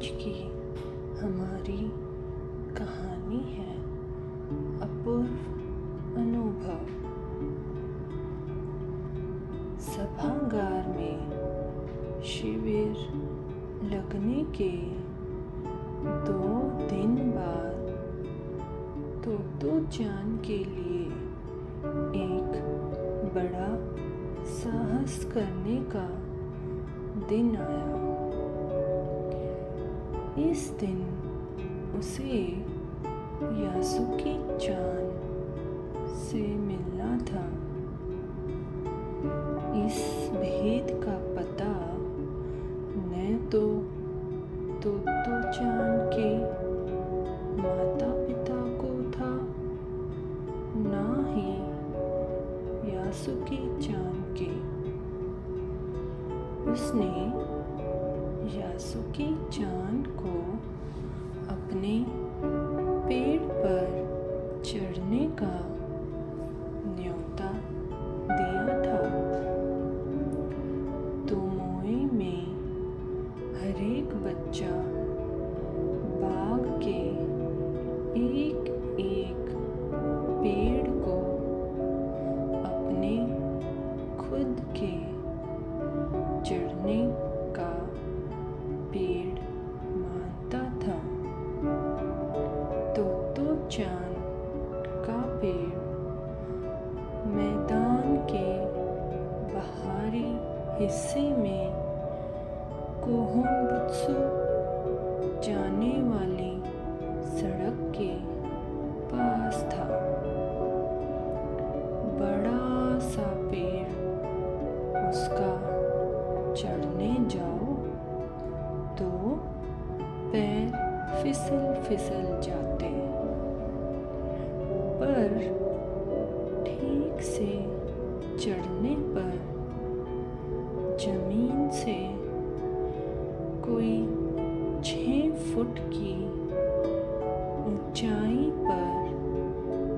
आज की हमारी कहानी है अपूर्व अनुभव। सभागार में शिविर लगने के 2 दिन बाद तोतो चान के लिए एक बड़ा साहस करने का दिन आया। इस दिन उसे यासुकी चान से मिलना था। इस भेद का पता न तो तोतो चान के माता पिता को था, ना ही यासुकी चान के। उसने यासुकी चान को अपने पेड़ पर चढ़ने का न्योता दिया था। तोमोए में हरेक बच्चा बाग के एक एक पेड़ को अपने खुद के चढ़ने का पेड़ मानता था। तोतो चान का पेड़ मैदान के बाहरी हिस्से में कोहोनबुत्सु जाने वाली सड़क के पास था। बड़ा सा पेड़, उसका चढ़ने जाओ तो पैर फिसल जाते, पर ठीक से चढ़ने पर जमीन से कोई 6 फुट की ऊंचाई पर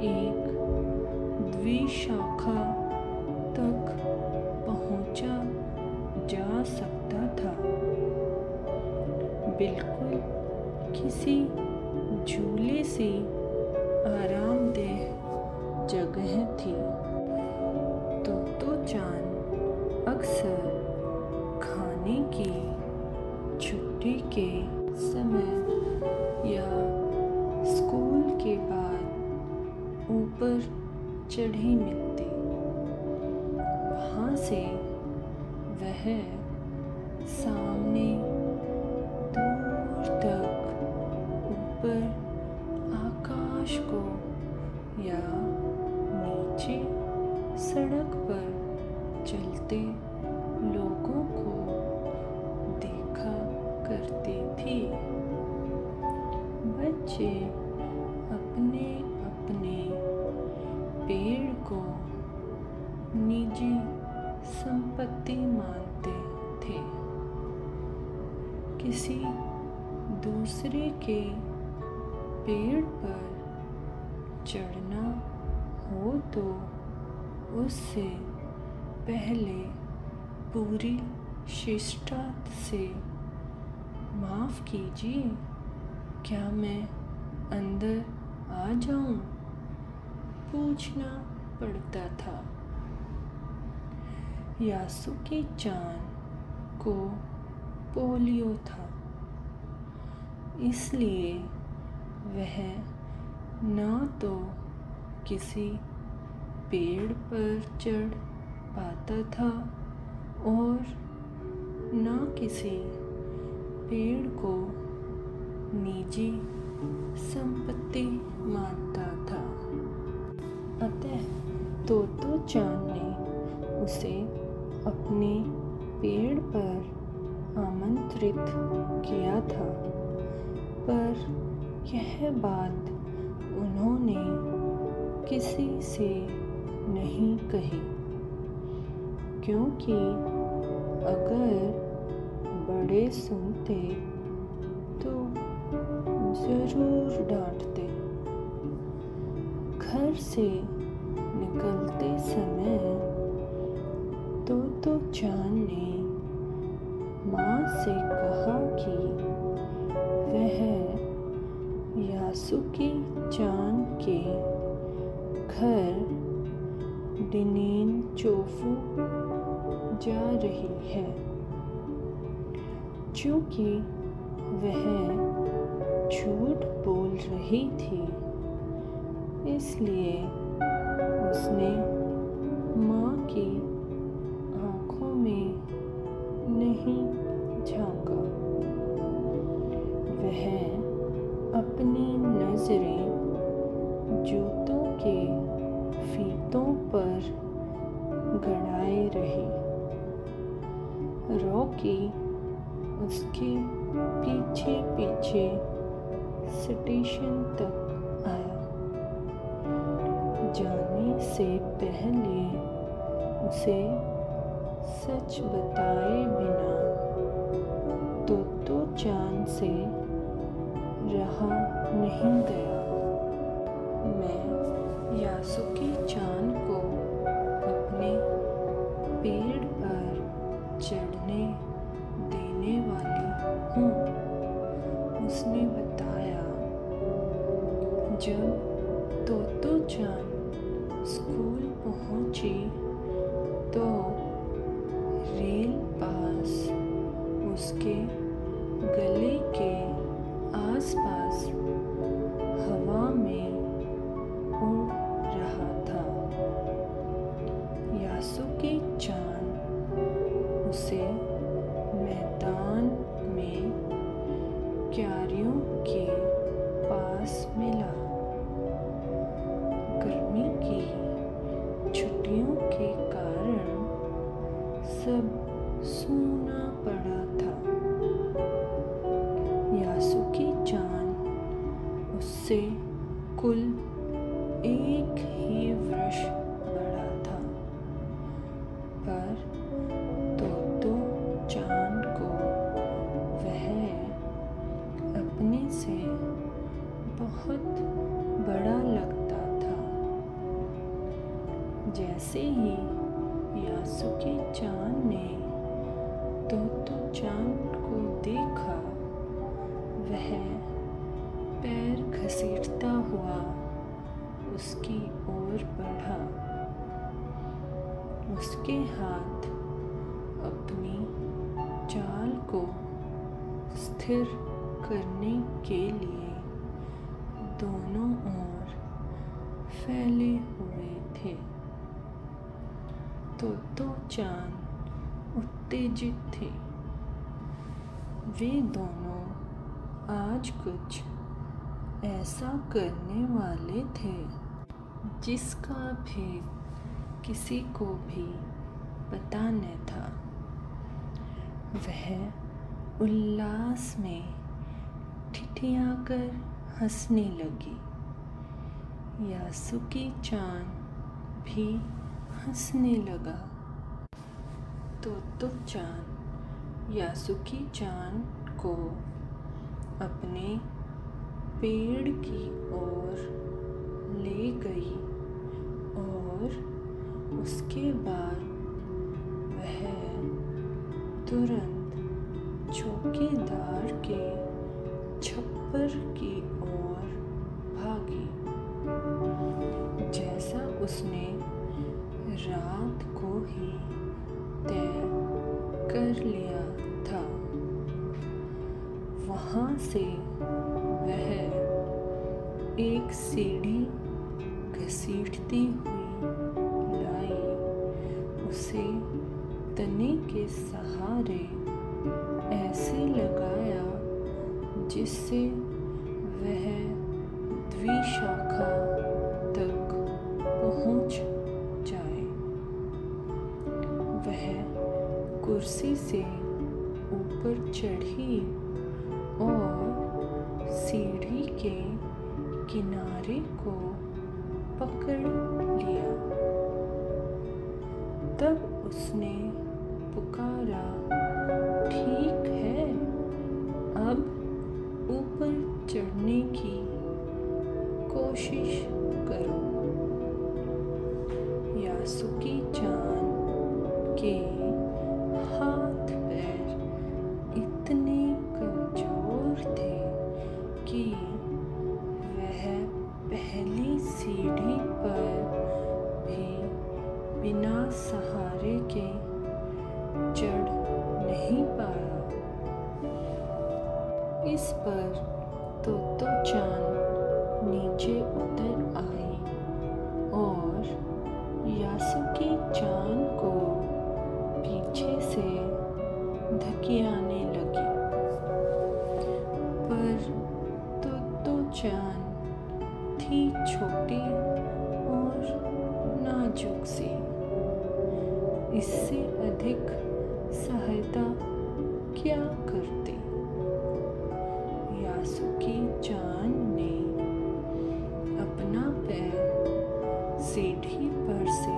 एक द्विशाखा तक पहुंचा जा सकता था। बिल्कुल किसी झूले से आरामदेह जगह थी। तोतो चान अक्सर खाने की छुट्टी के समय या स्कूल के बाद ऊपर चढ़ी मिलती। वहाँ से वह सामने दूर तक ऊपर आकाश को या नीचे सड़क पर चलते लोगों को देखा करती थी। बच्चे अपने अपने पेड़ को निजी संपत्ति मानते थे। किसी दूसरे के पेड़ पर चढ़ना हो तो उससे पहले पूरी शिष्टता से माफ़ कीजिए, क्या मैं अंदर आ जाऊं? पूछना पड़ता था। यासुकी चान को पोलियो था, इसलिए वह ना तो किसी पेड़ पर चढ़ पाता था और ना किसी पेड़ को निजी संपत्ति मानता था। अतः तोतो चान ने उसे अपने पेड़ पर आमंत्रित किया था, पर यह बात उन्होंने किसी से नहीं कही, क्योंकि अगर बड़े सुनते तो जरूर डांटते। घर से निकलते समय तोतो चान ने माँ से कहा कि यासुकी चान के घर डिनेन चोफू जा रही है। चूंकि वह झूठ बोल रही थी, इसलिए उसने माँ की आँखों में नहीं झांका। वह अपनी नज़रें जूतों के फीतों पर गड़ाए रही। रॉकी उसके पीछे पीछे स्टेशन तक आया। जाने से पहले उसे सच बताए बिना तोतो चान से रहा नहीं गया। मैं यासुकी चान को अपने पेड़ पर चढ़ने देने वाली हूँ, उसने बताया। जब तोतो चान स्कूल पहुँची तो रेल पास उसके गले के आसपास हवा में उड़ रहा था। यासुकी चान उसे मैदान में क्यारियों के पास मिला। गर्मी की छुट्टियों के कारण सब सूना पड़ा था। यासुकी चान उससे कुल एक ही वर्ष बड़ा था, पर तोतो चान को वह अपने से बहुत बड़ा लगता था। जैसे ही यासुकी चान ने तोतो चान को देखा, वह पैर घसीटता हुआ उसकी ओर बढ़ा। उसके हाथ अपनी चाल को स्थिर करने के लिए दोनों ओर फैले हुए थे। तोतो चान उत्तेजित थे। वे दोनों आज कुछ ऐसा करने वाले थे जिसका भेद किसी को भी पता न था। वह उल्लास में ठिठियाकर हंसने लगी। यासुकी चान भी हंसने लगा। तोतो चान यासुकी चान को अपने पेड़ की ओर ले गई और उसके बाद वह तुरंत चौकीदार के छप्पर की ओर भागी। जैसा उसने रात को ही तय कर लिया था। वहाँ से वह एक सीढ़ी घसीटती हुई लाई। उसे तने के सहारे ऐसे लगाया जिससे वह द्विशाखा तक पहुँच जाए। वह कुर्सी से ऊपर चढ़ी और सीढ़ी के किनारे को पकड़ लिया। तब उसने पुकारा, ठीक है, अब ऊपर चढ़ने की कोशिश करो। यासुकी चान के हाथ पैर इतने कमजोर थे कि वह इस पर तो चांद नीचे उतर आई और यासुकी चांद को पीछे से धकियाने लगी। पर तो चांद थी छोटी और नाजुक सी। इससे अधिक सहायता क्या करती। यासुकी चांद ने अपना पैर सीढ़ी पर से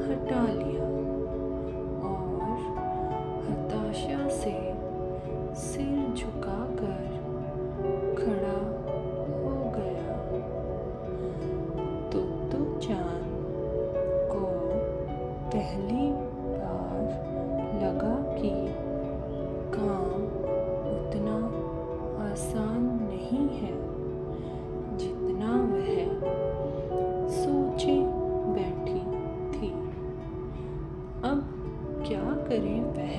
हटा लिया और हताशा से सिर झुकाकर खड़ा हो गया। तो चांद को पहली बार लगा कि काम उतना आसान नहीं है जितना वह सोचे बैठी थी। अब क्या करे वह?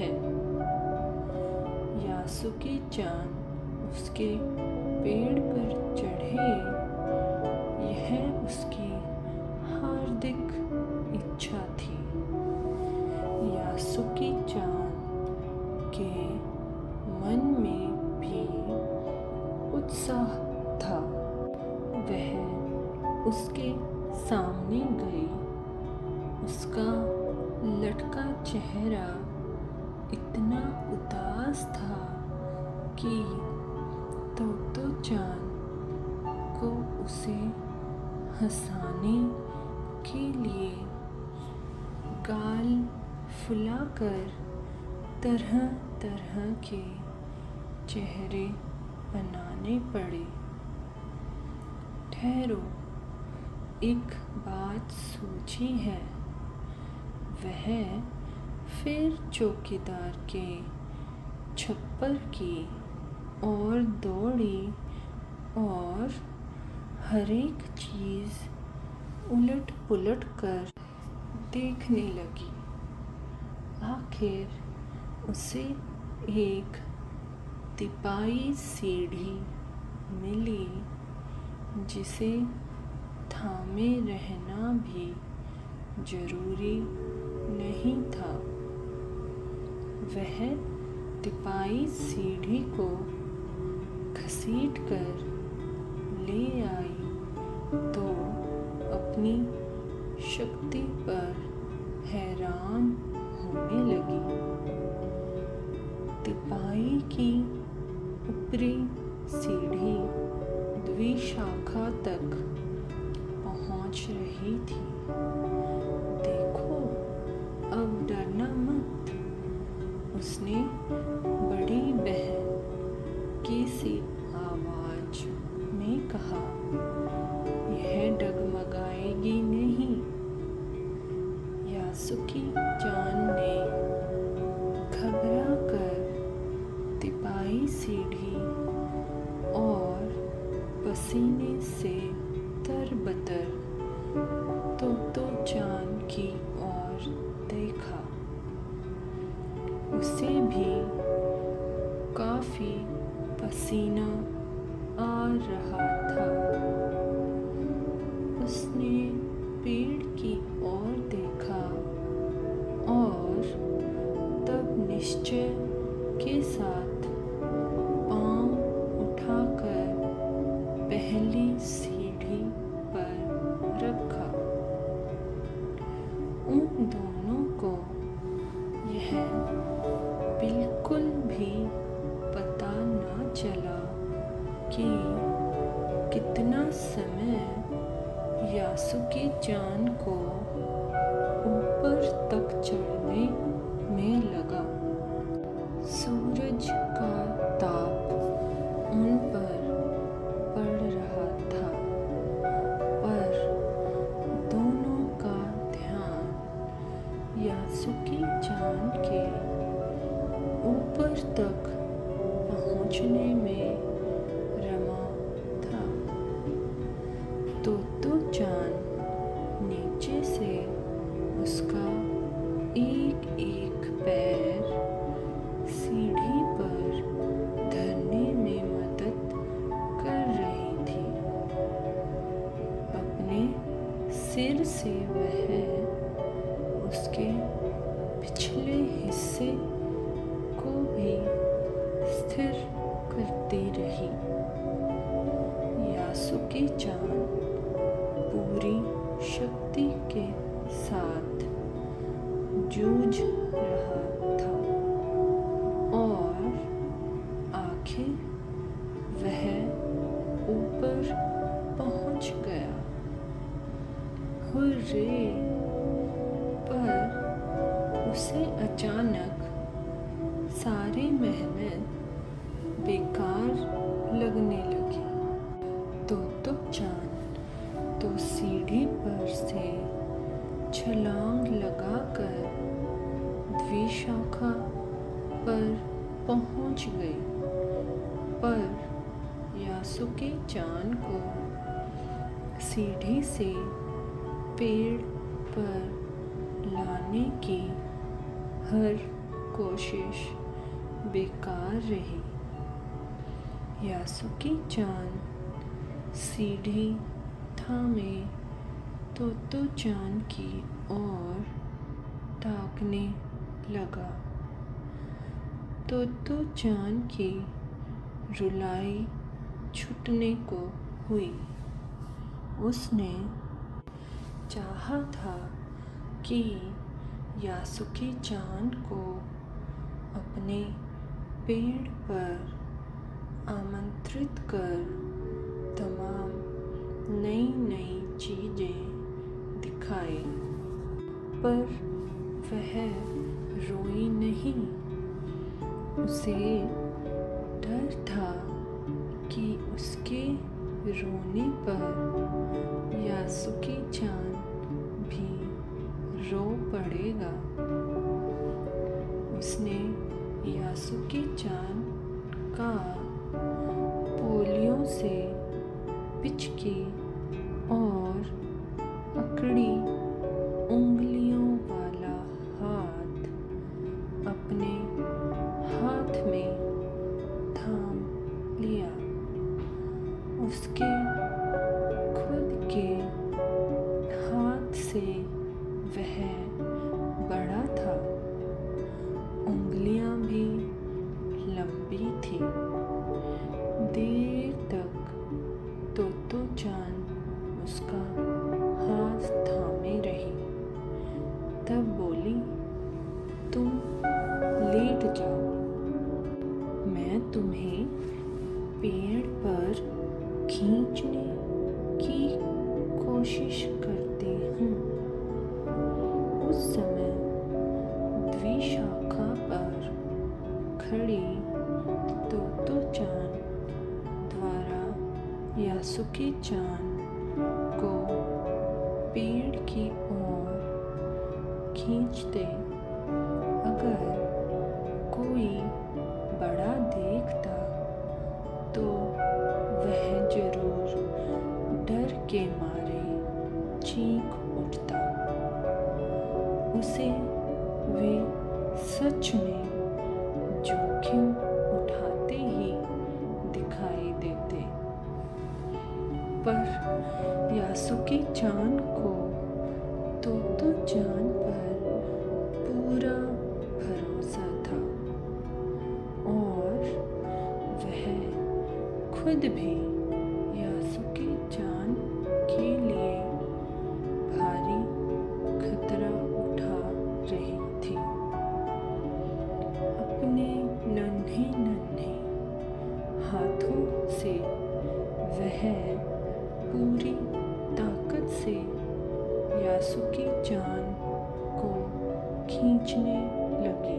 यासुकी चांद उसके पेड़ पर चढ़े, यह उसकी हार्दिक इच्छा थी। यासुकी चांद के मन में भी उत्साह था। वह उसके सामने गई। उसका लटका चेहरा इतना उदास था कि तो चांद को उसे हंसाने के लिए गाल फुलाकर तरह तरह के चेहरे बनाने पड़े। ठहरो, एक बात सूझी है। वह फिर चौकीदार के छप्पर की ओर दौड़ी और हर एक चीज़ उलट पुलट कर देखने लगी। आखिर उसे एक तिपाई सीढ़ी मिली जिसे थामे रहना भी जरूरी नहीं था। वह तिपाई सीढ़ी को घसीटकर ले आई तो अपनी शक्ति पर हैरान होने लगी। तिपाई की ऊपरी सीढ़ी द्विशाखा तक पहुंच रही थी। देखो, अब डरना मत, उसने बड़ी बहन की सी आवाज में कहा। यह डगमगाएगी नहीं। यासुकी चांद ने घबरा कर तिपाई सीढ़ी और पसीने से तरबतर तो चांद की ओर देखा। उसे भी काफी पसीना आ रहा था। उसने पेड़ की ओर देखा और तब निश्चय के साथ पांव उठाकर पहली सीढ़ी पर रखा। उन दोनों को यह बिल्कुल भी पता न चला कि कितना समय यासुकी चांद को ऊपर तक चढ़ने में लगा। सूरज का ताप उन पर पड़ रहा था, पर दोनों का ध्यान यासुकी चांद के ऊपर तक पहुंचने में रमा था। तो चांद नीचे से उसका एक एक पैर सीढ़ी पर धरने में स्थिर करती रही। यासुके-चान पूरी शक्ति के साथ जूझ रहा था और आखिर वह ऊपर पहुंच गया। हुर्रे! पर उसे अचानक सारी मेहनत बेकार लगने लगी। तोत्तो-चान तो सीढ़ी पर से छलांग लगाकर द्विशाखा पर पहुंच गई, पर यासुके-चान को सीढ़ी से पेड़ पर लाने की हर कोशिश बेकार रही। यासुके-चान सीढ़ी थामे तोत्तो-चान की ओर ताकने लगा। तोत्तो-चान की रुलाई छूटने को हुई। उसने चाहा था कि यासुके-चान को अपने पेड़ पर आमंत्रित कर तमाम नई-नई चीजें दिखाए, पर वह रोई नहीं। उसे डर था कि उसके रोने पर यासुके-चान भी रो पड़ेगा। उसने यासुके-चान का पोलियों से पिचकी और अकड़ी उंगलियों वाला हाथ अपने हाथ में थाम लिया। उसके खुद के हाथ से वह बड़ा था, उंगलियां भी लंबी थी। देर तक तोत्तो-चान उसका हाथ थामे रही, तब बोली, तुम लेट जाओ, मैं तुम्हें पेड़ पर खींचने की कोशिश करती हूँ। उस समय द्विशाखा पर खड़ी तोत्तो-चान द्वारा यासुके-चान को पेड़ की ओर खींचते अगर कोई बड़ा देखता तो वह जरूर डर के मारे चीख उठता। उसे वे सच में जोखिम उठाते ही दिखाई देते, पर यासुके-चान को तोत्तो-चान पर पूरा भरोसा था और वह खुद भी यासुके-चान के लिए भारी खतरा उठा रही थी। अपने नन्हे-नन्हे हाथों से वह पूरी ताकत से यासुके-चान को खींचने लगी।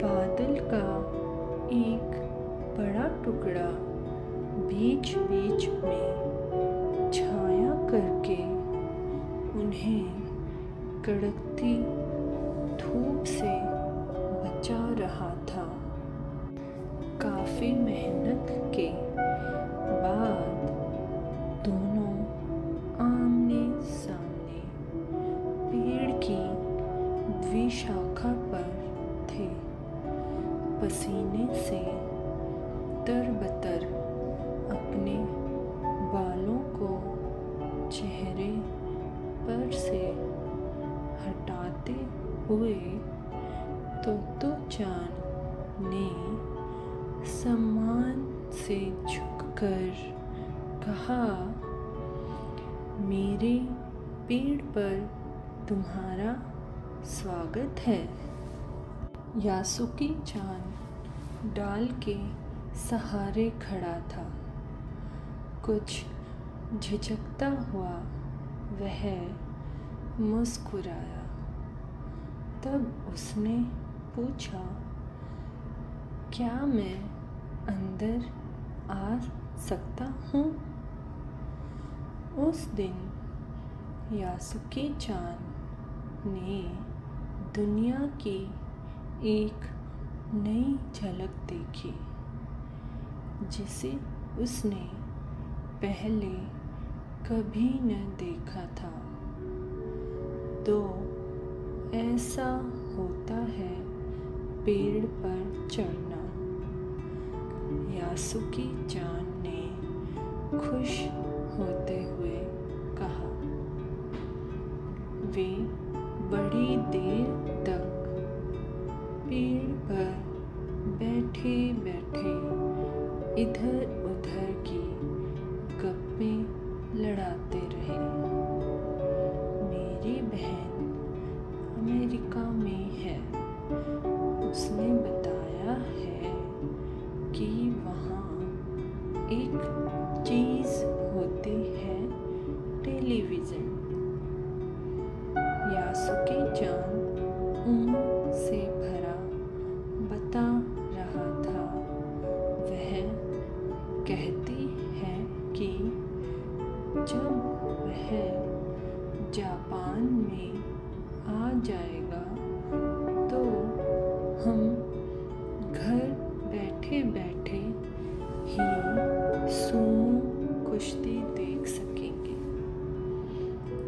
बादल का एक बड़ा टुकड़ा बीच-बीच में छाया करके उन्हें कड़कती धूप से बचा रहा था। काफी मेहनत के बाद दोनों आमने-सामने पेड़ की द्विशाखा पर थे। पसीने से तरबतर अपने बालों को चेहरे पर से हटाते हुए तोत्तो-चान ने सम्मान से झुककर कहा, मेरे पेड़ पर तुम्हारा स्वागत है। यासुकी-चान डाल के सहारे खड़ा था। कुछ झिझकता हुआ वह मुस्कुराया। तब उसने पूछा, क्या मैं अंदर आ सकता हूँ? उस दिन यासुकी-चान ने दुनिया की एक नई झलक देखी जिसे उसने पहले कभी न देखा था। तो ऐसा होता है पेड़ पर चढ़ना। यासुकी-चान ने खुश होते हुए कहा। वे बड़ी देर तक पेड़ पर बैठे बैठे इधर उधर की गप्पें लड़ाते रहे। मेरी बहन अमेरिका में है। उसने बताया है कि वहाँ एक चीज़ होती है, टेलीविज़न। यासुकी-चान उम्र से भरा बता रहा था। वह कहती है कि जब वह जापान में आ जाएगा तो हम घर बैठे बैठे ही सूमो कुश्ती देख सकेंगे।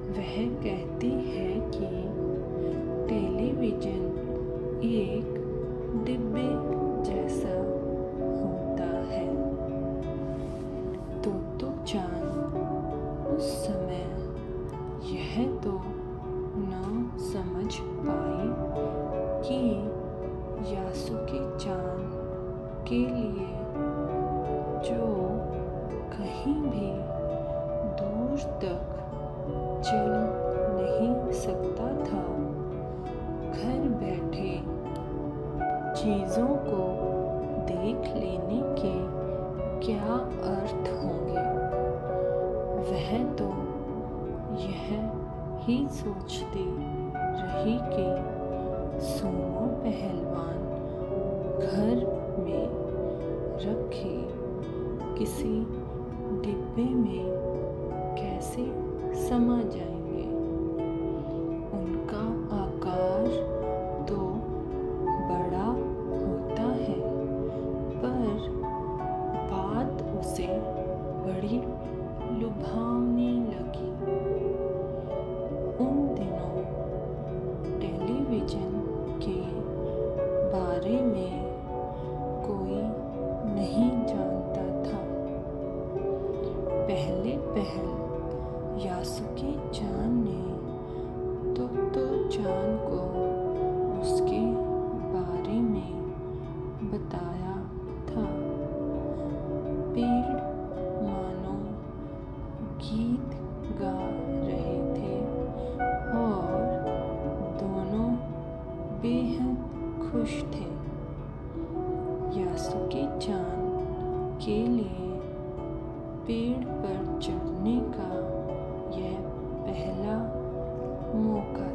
वह कहती है कि टेलीविज़न एक डिब्बे जैसा होता है। तोतो-चान उस समय यह तो न समझ पाई कि यासुकी-चान के लिए जो कहीं भी दूर तक चल नहीं सकता था, घर बैठे चीज़ों को देख लेने के क्या अर्थ होंगे। वह तो यह ही सोचती रही कि सूमो पहलवान घर में रखे किसी डिब्बे में कैसे समा जाएंगे। उनका आकार तो बड़ा होता है, पर बात उसे बड़ी लुभावनी लगी। उन दिनों टेलीविज़न के बारे में कोई नहीं जानता था। पहल यासुकी-चान ने तोतो-चान को उसके बारे में बताया था। पेड़ मानो गीत गा रहे थे और दोनों बेहद खुश थे। यासुकी-चान के लिए पेड़ पर चढ़ने का यह पहला मौका